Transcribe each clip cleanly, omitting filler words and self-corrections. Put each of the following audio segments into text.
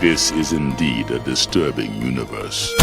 This is indeed a disturbing universe.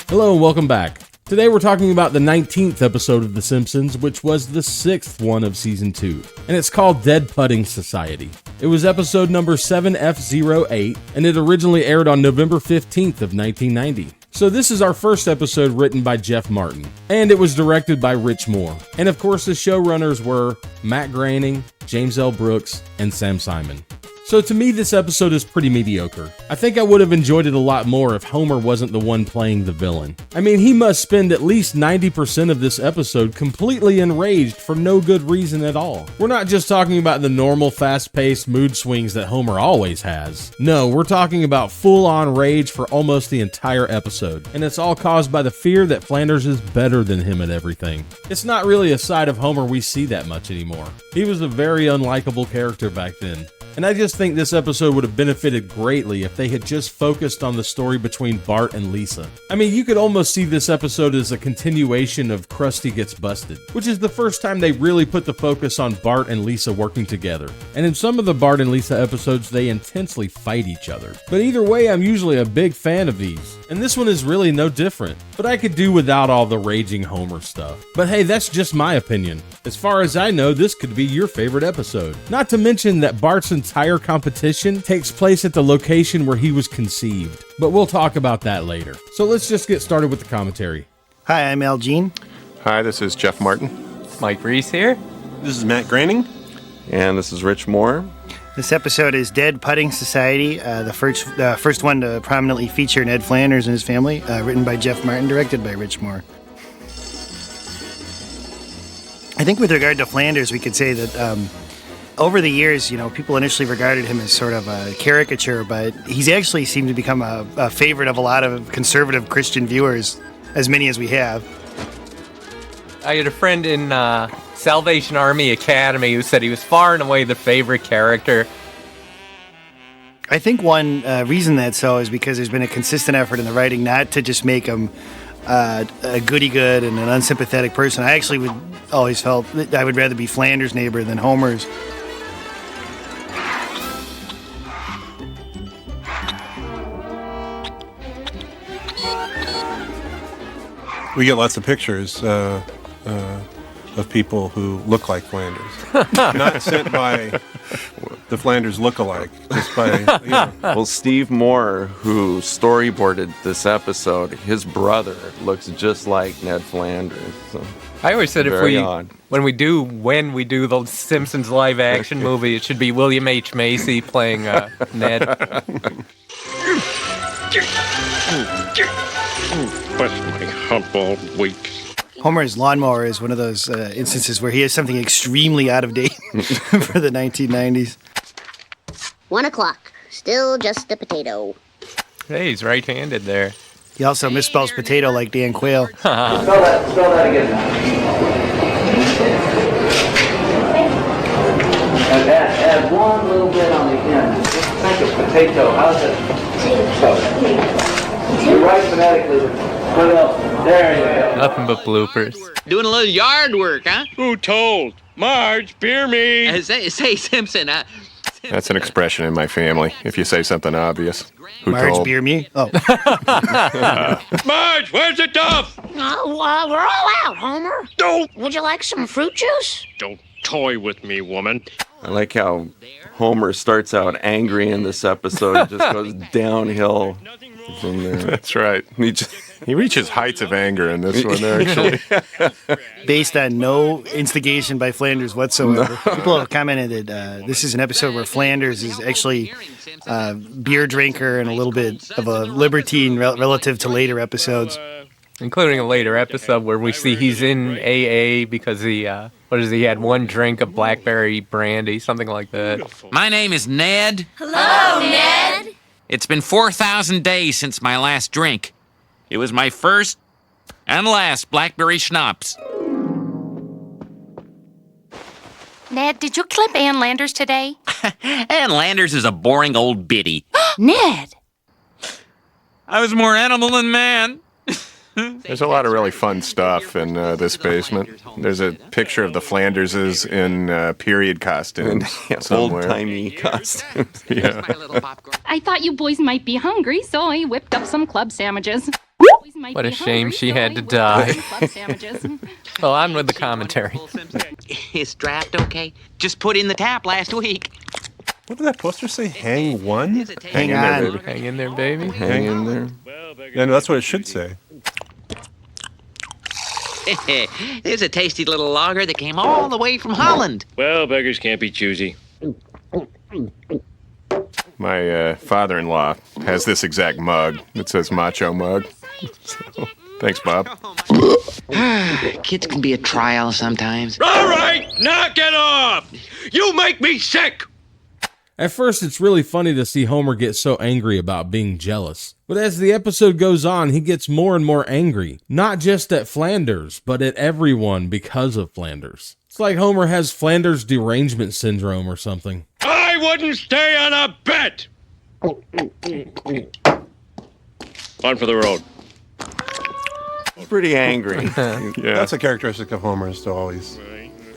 Hello and welcome back. Today we're talking about the 19th episode of The Simpsons, which was the 6th one of Season 2, and it's called Dead Pudding Society. It was episode number 7F08, and it originally aired on November 15th of 1990. So this is our first episode written by Jeff Martin, and it was directed by Rich Moore. And of course the showrunners were Matt Groening, James L. Brooks, and Sam Simon. So to me, this episode is pretty mediocre. I think I would have enjoyed it a lot more if Homer wasn't the one playing the villain. I mean, he must spend at least 90% of this episode completely enraged for no good reason at all. We're not just talking about the normal fast-paced mood swings that Homer always has. No, we're talking about full-on rage for almost the entire episode. And it's all caused by the fear that Flanders is better than him at everything. It's not really a side of Homer we see that much anymore. He was a very unlikable character back then. And I just think this episode would have benefited greatly if they had just focused on the story between Bart and Lisa. I mean, you could almost see this episode as a continuation of Krusty Gets Busted, which is the first time they really put the focus on Bart and Lisa working together. And in some of the Bart and Lisa episodes, they intensely fight each other. But either way, I'm usually a big fan of these, and this one is really no different. But I could do without all the raging Homer stuff. But hey, that's just my opinion. As far as I know, this could be your favorite episode. Not to mention that Bart's entire competition takes place at the location where he was conceived. But we'll talk about that later. So let's just get started with the commentary. Hi, I'm Al Jean. Hi, this is Jeff Martin. Mike Reese here. This is Matt Groening. And this is Rich Moore. This episode is Dead Pudding Society, the first one to prominently feature Ned Flanders and his family, written by Jeff Martin, directed by Rich Moore. I think with regard to Flanders, we could say that over the years, people initially regarded him as sort of a caricature, but he's actually seemed to become a favorite of a lot of conservative Christian viewers, as many as we have. I had a friend in Salvation Army Academy who said he was far and away the favorite character. I think one reason that's so is because there's been a consistent effort in the writing not to just make him a goody-good and an unsympathetic person. I actually would always felt that I would rather be Flanders' neighbor than Homer's. We get lots of pictures of people who look like Flanders. Not sent by the Flanders look-alike, just by, Well, Steve Moore, who storyboarded this episode, his brother looks just like Ned Flanders. So I always said odd. when we do the Simpsons live action movie, it should be William H. Macy playing Ned. What's my hump all week? Homer's lawnmower is one of those instances where he has something extremely out of date for the 1990s. 1 o'clock. Still just a potato. Hey, he's right-handed there. He also misspells potato like Dan Quayle. Spell that again. Add one little bit on the end. Just think of potato. How's it? You're right phonetically. Put it up. There you go. Nothing but bloopers. Doing a little yard work, huh? Who told? Marge, beer me. Say, Simpson, That's an expression in my family. If you say something obvious. Who Marge told? beer me? Oh. Marge, where's the duff? We're all out, Homer. Don't. Would you like some fruit juice? Don't toy with me, woman. I like how Homer starts out angry in this episode and just goes downhill from there. that's right. He reaches heights of anger in this one, actually. Based on no instigation by Flanders whatsoever. People have commented that this is an episode where Flanders is actually a beer drinker and a little bit of a libertine relative to later episodes. Including a later episode where we see he's in AA because he had one drink of blackberry brandy, something like that. My name is Ned. Hello, Ned. It's been 4,000 days since my last drink. It was my first and last blackberry schnapps. Ned, did you clip Ann Landers today? Ann Landers is a boring old biddy. Ned! I was more animal than man. There's a lot of really fun stuff in this basement. There's a picture of the Flanderses in period costumes somewhere. Old-timey costumes. Yeah. I thought you boys might be hungry, so I whipped up some club sandwiches. What a shame she had to die. Well, on with the commentary. Is draft okay? Just put in the tap last week. What did that poster say? Hang one? Hang on. There, baby. Hang in there, baby. Hang in there. Yeah, no, that's what it should say. There's a tasty little lager that came all the way from Holland. Well, beggars can't be choosy. My father-in-law has this exact mug. It says Macho Mug. So, thanks, Bob. Kids can be a trial sometimes. All right, knock it off! You make me sick! At first, it's really funny to see Homer get so angry about being jealous. But as the episode goes on, he gets more and more angry. Not just at Flanders, but at everyone because of Flanders. It's like Homer has Flanders derangement syndrome or something. I wouldn't stay on a bet! On for the road. Pretty angry. Yeah. That's a characteristic of Homer, is to always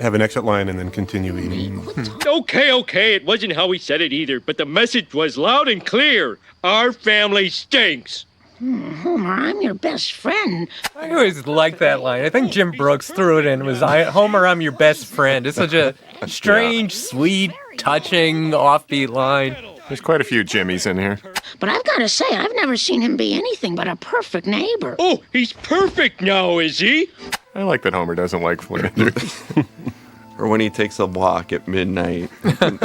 have an exit line and then continue eating. Okay, it wasn't how he said it either, but the message was loud and clear. Our family stinks. Homer, I'm your best friend. I always liked that line. I think Jim Brooks threw it in. It was, Homer, I'm your best friend. It's such a strange, sweet, touching, offbeat line. There's quite a few Jimmies in here. But I've got to say, I've never seen him be anything but a perfect neighbor. Oh, he's perfect now, is he? I like that Homer doesn't like Flanders. Or when he takes a walk at midnight. In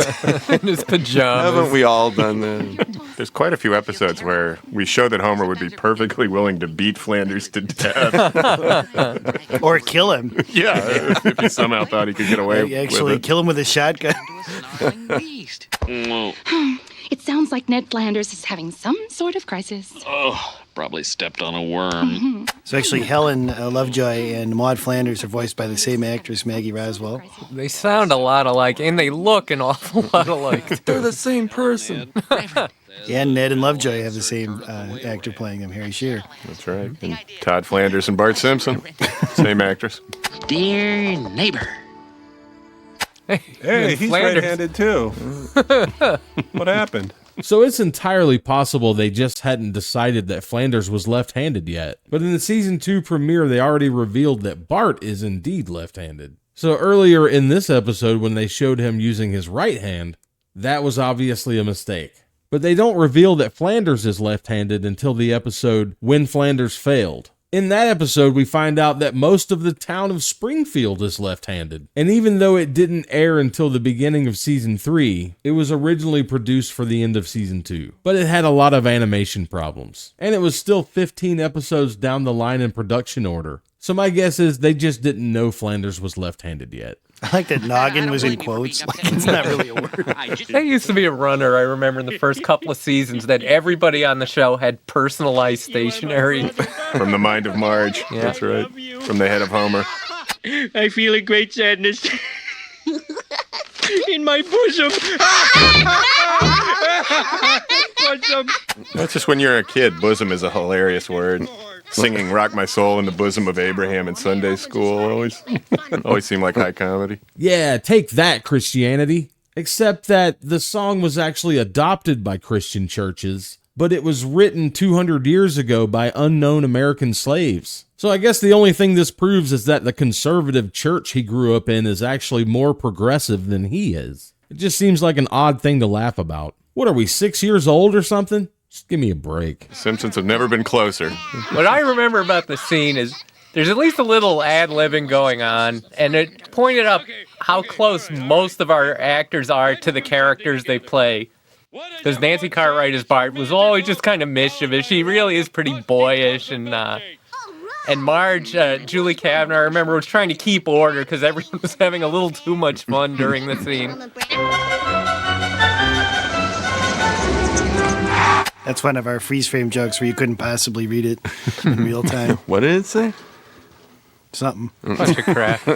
his pajamas. Haven't we all done that? There's quite a few episodes where we show that Homer would be perfectly willing to beat Flanders to death. Or kill him. Yeah, if he somehow thought he could get away Actually, with it. kill him with a shotgun. It sounds like Ned Flanders is having some sort of crisis. Oh, probably stepped on a worm. So actually, Helen Lovejoy and Maude Flanders are voiced by the same actress, Maggie Roswell. They sound a lot alike, and they look an awful lot alike. They're the same person. Yeah, and Ned and Lovejoy have the same actor playing them, Harry Shearer. That's right. And Todd Flanders and Bart Simpson, same actress. Dear neighbor. Hey, he's Flanders. right-handed too. What happened? So it's entirely possible they just hadn't decided that Flanders was left-handed yet. But in the season 2 premiere, they already revealed that Bart is indeed left-handed. So earlier in this episode, when they showed him using his right hand, that was obviously a mistake. But they don't reveal that Flanders is left-handed until the episode When Flanders Failed. In that episode, we find out that most of the town of Springfield is left-handed. And even though it didn't air until the beginning of season 3, it was originally produced for the end of season 2. But it had a lot of animation problems. And it was still 15 episodes down the line in production order. So my guess is they just didn't know Flanders was left-handed yet. I like that noggin was in quotes. Like, it's not really a word. That used to be a runner, I remember, in the first couple of seasons, that everybody on the show had personalized stationery. From the mind of Marge. Yeah. That's right. From the head of Homer. I feel a great sadness in my bosom. That's just when you're a kid. Bosom is a hilarious word. Singing Rock My Soul in the Bosom of Abraham in Sunday school always seemed like high comedy. Yeah, take that, Christianity. Except that the song was actually adopted by Christian churches, but it was written 200 years ago by unknown American slaves. So I guess the only thing this proves is that the conservative church he grew up in is actually more progressive than he is. It just seems like an odd thing to laugh about. What are we, 6 years old or something? Just give me a break. Simpsons have never been closer. What I remember about the scene is there's at least a little ad-libbing going on, and it pointed up how close most of our actors are to the characters they play. Because Nancy Cartwright as Bart was always just kind of mischievous. She really is pretty boyish, and Marge, Julie Kavner, I remember, was trying to keep order because everyone was having a little too much fun during the scene. That's one of our freeze frame jokes where you couldn't possibly read it in real time. What did it say? Something. Bunch of crap. 4.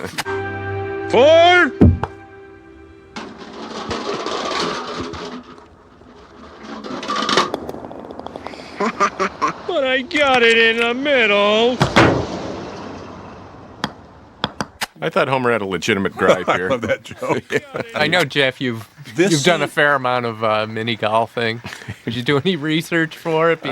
But I got it in the middle. I thought Homer had a legitimate gripe I here. love that joke. I know, Jeff, you've done a fair amount of mini golfing. Did you do any research for it?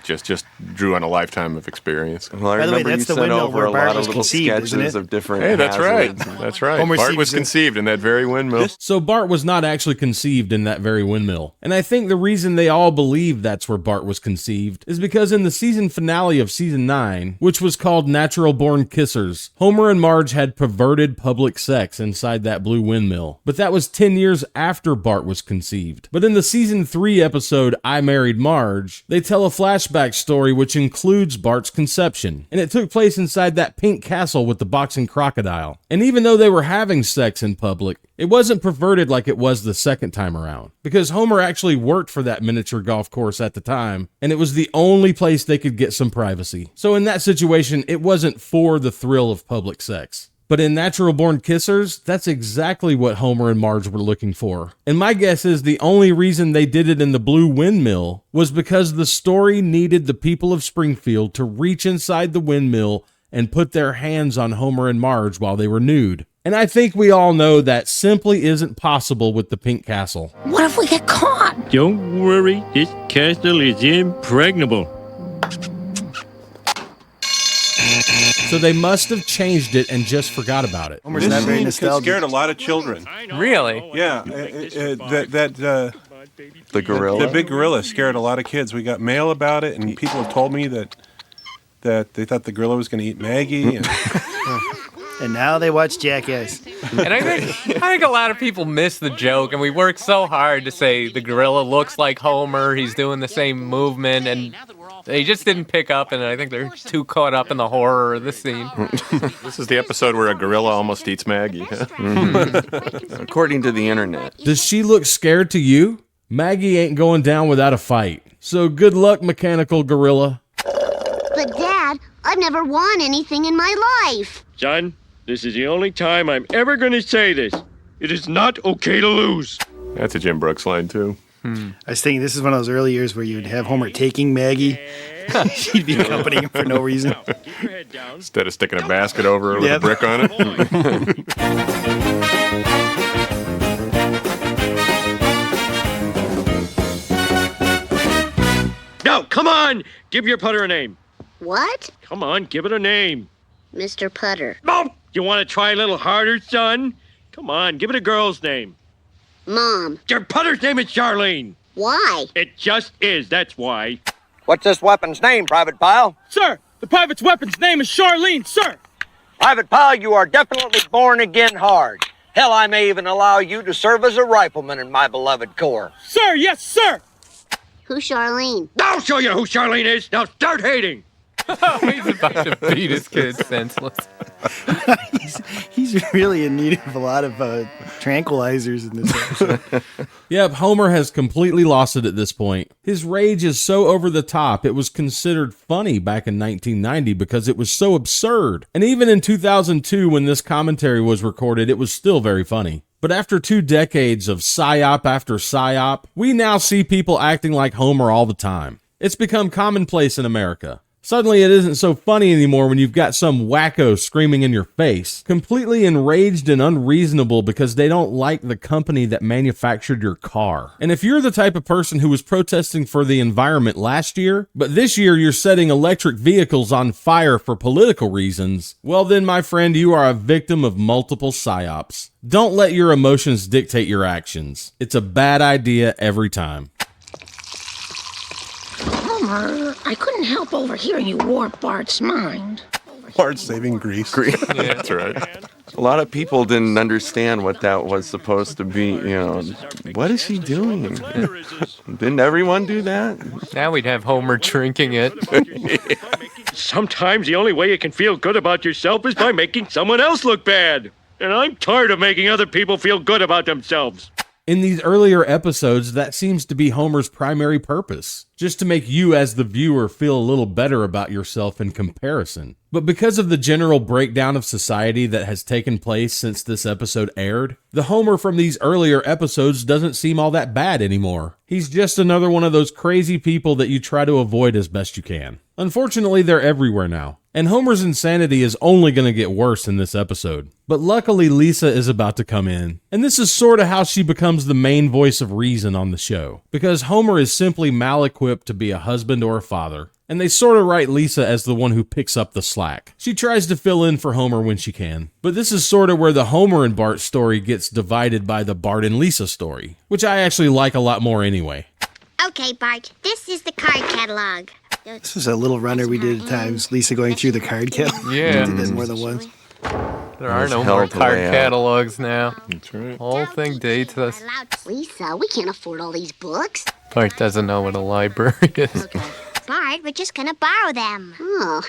Just drew on a lifetime of experience. Well, I By the way, remember you that's the sent windmill over where a Bart lot was of little conceived, isn't sketches it? of different Hey, that's right. hazards. That's right. Homer Bart was seems to- conceived in that very windmill. So Bart was not actually conceived in that very windmill. And I think the reason they all believe that's where Bart was conceived is because in the season finale of season 9, which was called Natural Born Kissers, Homer and Marge had perverted public sex inside that blue windmill. But that was 10 years after Bart was conceived. But in the season 3 episode I Married Marge, they tell a flashback story which includes Bart's conception. And it took place inside that pink castle with the boxing crocodile. And even though they were having sex in public, it wasn't perverted like it was the second time around. Because Homer actually worked for that miniature golf course at the time, and it was the only place they could get some privacy. So in that situation, it wasn't for the thrill of public sex. But in Natural Born Kissers, that's exactly what Homer and Marge were looking for. And my guess is the only reason they did it in the blue windmill was because the story needed the people of Springfield to reach inside the windmill and put their hands on Homer and Marge while they were nude. And I think we all know that simply isn't possible with the Pink Castle. What if we get caught? Don't worry, this castle is impregnable. So they must have changed it and just forgot about it. Homer's not very This nostalgic. scared a lot of children. Really? Yeah, the big gorilla scared a lot of kids. We got mail about it, and people have told me that they thought the gorilla was going to eat Maggie. And, And now they watch Jackass. And I think a lot of people miss the joke, and we work so hard to say the gorilla looks like Homer, he's doing the same movement, and they just didn't pick up, and I think they're too caught up in the horror of the scene. This is the episode where a gorilla almost eats Maggie. According to the internet. Does she look scared to you? Maggie ain't going down without a fight. So good luck, mechanical gorilla. But Dad, I've never won anything in my life. Son, this is the only time I'm ever going to say this. It is not okay to lose. That's a Jim Brooks line, too. I was thinking this is one of those early years where you'd have Homer taking Maggie. She'd be accompanying him for no reason. Keep your head down. Instead of sticking a basket over her with a Yep. brick on it. No, come on! Give your putter a name. What? Come on, give it a name. Mr. Putter. Oh, you want to try a little harder, son? Come on, give it a girl's name. Mom. Your putter's name is Charlene. Why? It just is, that's why. What's this weapon's name, Private Pyle? Sir, the private's weapon's name is Charlene, sir. Private Pyle, you are definitely born again hard. Hell, I may even allow you to serve as a rifleman in my beloved corps. Sir, yes, sir. Who's Charlene? I'll show you who Charlene is. Now start hating. He's about to beat his kid senseless. He's really in need of a lot of tranquilizers in this episode. Yep, Homer has completely lost it at this point. His rage is so over the top, it was considered funny back in 1990 because it was so absurd. And even in 2002, when this commentary was recorded, it was still very funny. But after 2 decades of psyop after psyop, we now see people acting like Homer all the time. It's become commonplace in America. Suddenly it isn't so funny anymore when you've got some wacko screaming in your face, completely enraged and unreasonable because they don't like the company that manufactured your car. And if you're the type of person who was protesting for the environment last year, but this year you're setting electric vehicles on fire for political reasons, well then, my friend, you are a victim of multiple psyops. Don't let your emotions dictate your actions. It's a bad idea every time. Homer, I couldn't help overhearing you warp Bart's mind. Bart's saving Greece. Yeah, that's right. A lot of people didn't understand what that was supposed to be. You know, what is he doing? Didn't everyone do that? Now we'd have Homer drinking it. Sometimes the only way you can feel good about yourself is by making someone else look bad. And I'm tired of making other people feel good about themselves. In these earlier episodes, that seems to be Homer's primary purpose, just to make you as the viewer feel a little better about yourself in comparison. But because of the general breakdown of society that has taken place since this episode aired, the Homer from these earlier episodes doesn't seem all that bad anymore. He's just another one of those crazy people that you try to avoid as best you can. Unfortunately, they're everywhere now, and Homer's insanity is only going to get worse in this episode. But luckily, Lisa is about to come in, and this is sort of how she becomes the main voice of reason on the show, because Homer is simply mal-equipped to be a husband or a father, and they sort of write Lisa as the one who picks up the slack. She tries to fill in for Homer when she can, but this is sort of where the Homer and Bart story gets divided by the Bart and Lisa story, which I actually like a lot more anyway. Okay, Bart, this is the card catalog. This was a little runner we did at times. Lisa going through the card catalog. Yeah. We did that more than once. There are no more card catalogs now. That's right. Whole thing dates us. Lisa, we can't afford all these books. Bart doesn't know what a library is. Bart, we're just gonna borrow them. Oh,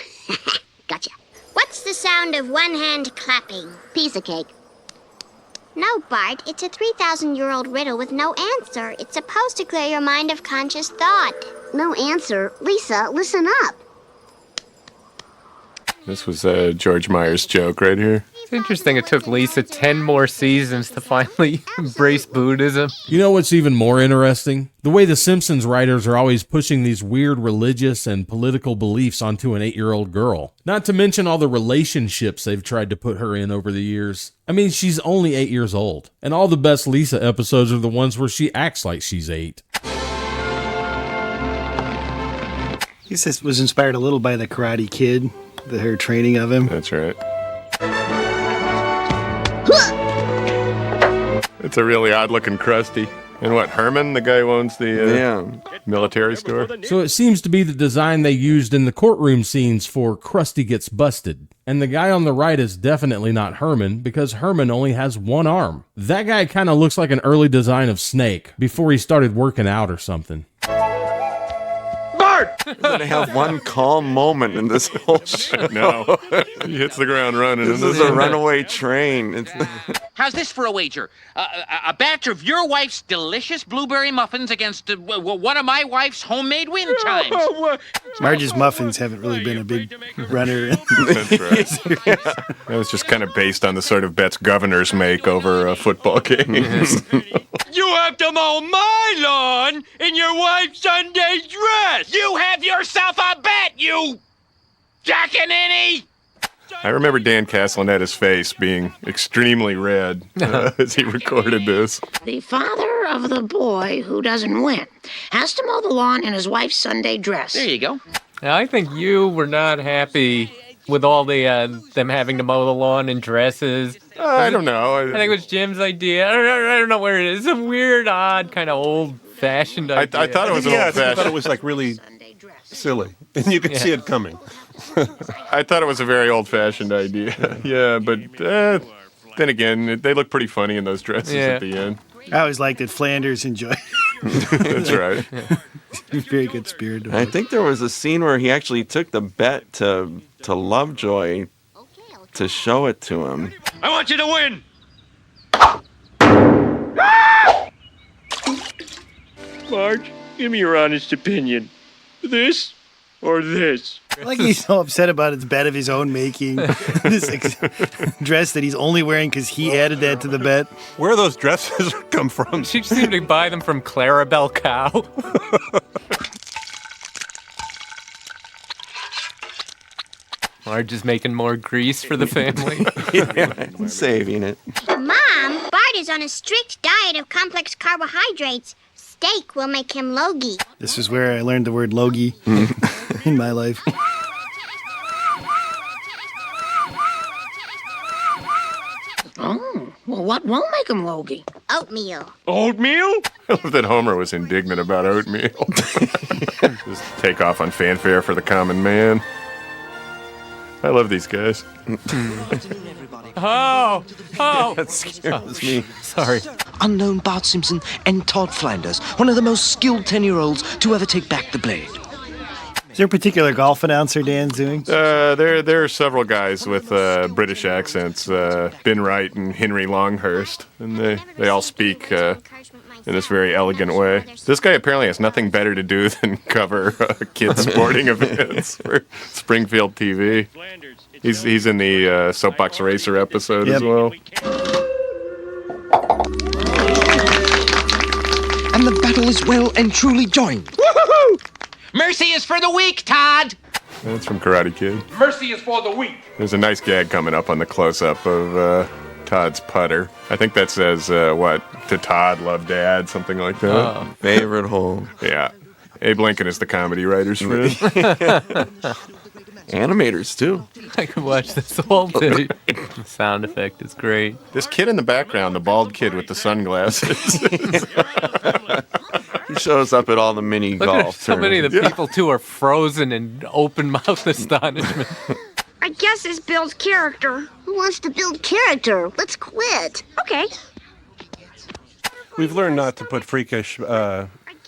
gotcha. What's the sound of one hand clapping? Piece of cake. No, Bart, it's a 3,000-year-old riddle with no answer. It's supposed to clear your mind of conscious thought. No answer? Lisa, listen up. This was George Meyer's joke right here. It's interesting it took Lisa 10 more seasons to finally embrace Buddhism. You know what's even more interesting? The way the Simpsons writers are always pushing these weird religious and political beliefs onto an 8-year-old girl. Not to mention all the relationships they've tried to put her in over the years. I mean, she's only 8 years old. And all the best Lisa episodes are the ones where she acts like she's 8. He says was inspired a little by the Karate Kid, her training of him. That's right. It's a really odd-looking Krusty. And what, Herman, the guy who owns the military store? So it seems to be the design they used in the courtroom scenes for Krusty Gets Busted. And the guy on the right is definitely not Herman, because Herman only has one arm. That guy kind of looks like an early design of Snake, before he started working out or something. We're gonna have one calm moment in this whole show. No, he hits the ground running. This is a runaway train. How's this for a wager? A batch of your wife's delicious blueberry muffins against one of my wife's homemade wind chimes. Marge's muffins haven't really been a big runner. That's right. That was just kind of based on the sort of bets governors make over football games. You have to mow my lawn in your wife's Sunday dress! You have yourself a bet, you jackaninny! I remember Dan Castellaneta's face being extremely red as he recorded this. The father of the boy who doesn't win has to mow the lawn in his wife's Sunday dress. There you go. Now, I think you were not happy with all the them having to mow the lawn in dresses. I don't know. I think it was Jim's idea. I don't know where it is. It's a weird, odd, kind of old-fashioned idea. I thought it was I old-fashioned. thought it was like really silly, and you could see it coming. I thought it was a very old-fashioned idea. Yeah, but then again, they look pretty funny in those dresses at the end. I always liked that Flanders enjoyed. That's right. Very good spirit. I think there was a scene where he actually took the bet to Lovejoy to show it to him. I want you to win! Marge, give me your honest opinion. This or this? Like he's so upset about his bet of his own making. This dress that he's only wearing because he added that to the bet. Where those dresses come from? She seemed to buy them from Clarabelle Cow. Marge is making more grease for the family. I'm saving it. Mom, Bart is on a strict diet of complex carbohydrates. Steak will make him logy. This is where I learned the word logy in my life. Oh, well, what won't make him logy? Oatmeal. Oatmeal? I love that Homer was indignant about oatmeal. Just take off on fanfare for the common man. I love these guys. Oh! That scares me. Sorry. Unknown Bart Simpson and Todd Flanders, one of the most skilled 10-year-olds to ever take back the blade. Is there a particular golf announcer Dan's doing? There are several guys with British accents, Ben Wright and Henry Longhurst, and they all speak in this very elegant way. This guy apparently has nothing better to do than cover kids' sporting events for Springfield TV. He's in the Soapbox Racer episode as well. And the battle is well and truly joined. Woo-hoo-hoo! Mercy is for the weak, Todd. That's from Karate Kid. Mercy is for the weak. There's a nice gag coming up on the close-up of Todd's putter. I think that says, to Todd, love Dad, something like that. Favorite hole. Yeah. Abe Lincoln is the comedy writer's friend. Animators, too. I could watch this whole thing. The sound effect is great. This kid in the background, the bald kid with the sunglasses. He shows up at all the mini Look golf at so many of the tournaments. people, too, are frozen in open-mouthed astonishment. I guess this builds character. Who wants to build character? Let's quit. Okay. We've learned not to put freakish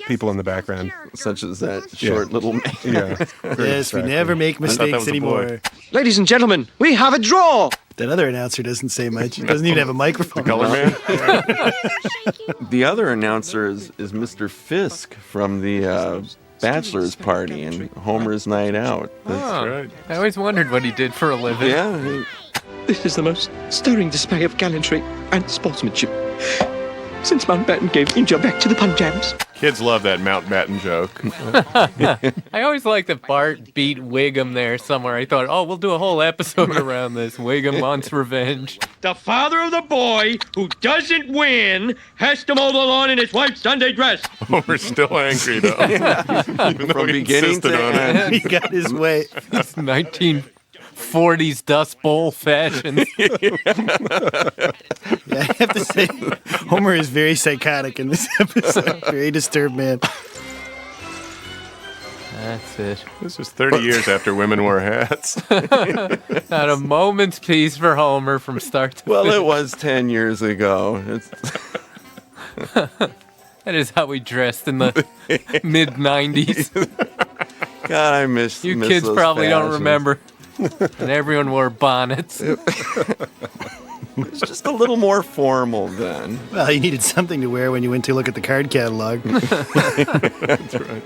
people in the background. Such as that short little man. Yeah. Yes, we never make mistakes anymore. Ladies and gentlemen, we have a draw. That other announcer doesn't say much. He doesn't even have a microphone. The color man? The other announcer is Mr. Fisk from the Bachelor's Party and Homer's Night Out. That's right. I always wondered what he did for a living. Yeah. This is the most stirring display of gallantry and sportsmanship since Mountbatten gave India back to the Punjabs. Kids love that Mountbatten joke. I always liked that Bart beat Wiggum there somewhere. I thought, we'll do a whole episode around this. Wiggum wants revenge. The father of the boy who doesn't win has to mow the lawn in his wife's Sunday dress. We're still angry, though. Even though From he beginning insisted to on end. it. He got his way. It's 1940s Dust Bowl fashion. Yeah, I have to say, Homer is very psychotic in this episode. Very disturbed man. That's it. This was 30 years after women wore hats. Not a moment's peace for Homer from start to Well, finish. it was 10 years ago. That is how we dressed in the mid-90s. God, I miss You miss kids those probably don't fashions. remember. And everyone wore bonnets. It's just a little more formal then. Well, you needed something to wear when you went to look at the card catalog. That's right.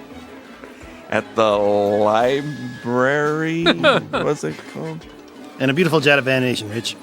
At the library, what's it called? And a beautiful jet of animation, Rich.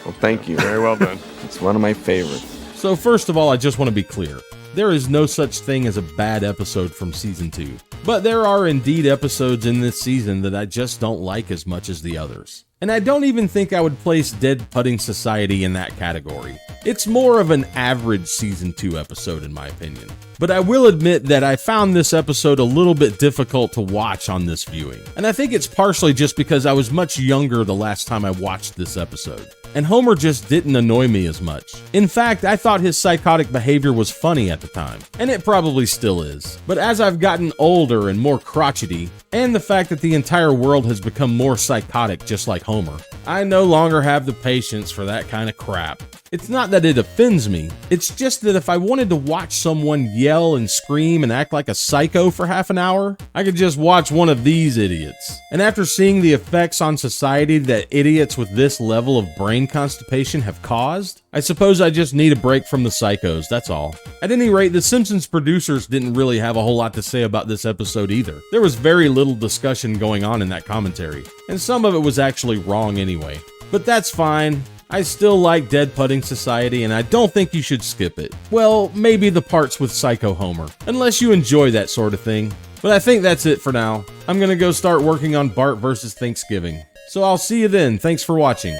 Well, thank you. Very well done. It's one of my favorites. So first of all, I just want to be clear. There is no such thing as a bad episode from Season 2. But there are indeed episodes in this season that I just don't like as much as the others. And I don't even think I would place Dead Putting Society in that category. It's more of an average Season 2 episode in my opinion. But I will admit that I found this episode a little bit difficult to watch on this viewing. And I think it's partially just because I was much younger the last time I watched this episode. And Homer just didn't annoy me as much. In fact, I thought his psychotic behavior was funny at the time, and it probably still is. But as I've gotten older and more crotchety, and the fact that the entire world has become more psychotic just like Homer, I no longer have the patience for that kind of crap. It's not that it offends me, it's just that if I wanted to watch someone yell and scream and act like a psycho for half an hour, I could just watch one of these idiots. And after seeing the effects on society that idiots with this level of brain constipation have caused, I suppose I just need a break from the psychos, that's all. At any rate, the Simpsons producers didn't really have a whole lot to say about this episode either. There was very little discussion going on in that commentary, and some of it was actually wrong anyway. But that's fine. I still like Dead Putting Society, and I don't think you should skip it. Well, maybe the parts with Psycho Homer, unless you enjoy that sort of thing. But I think that's it for now. I'm gonna go start working on Bart vs. Thanksgiving. So I'll see you then. Thanks for watching.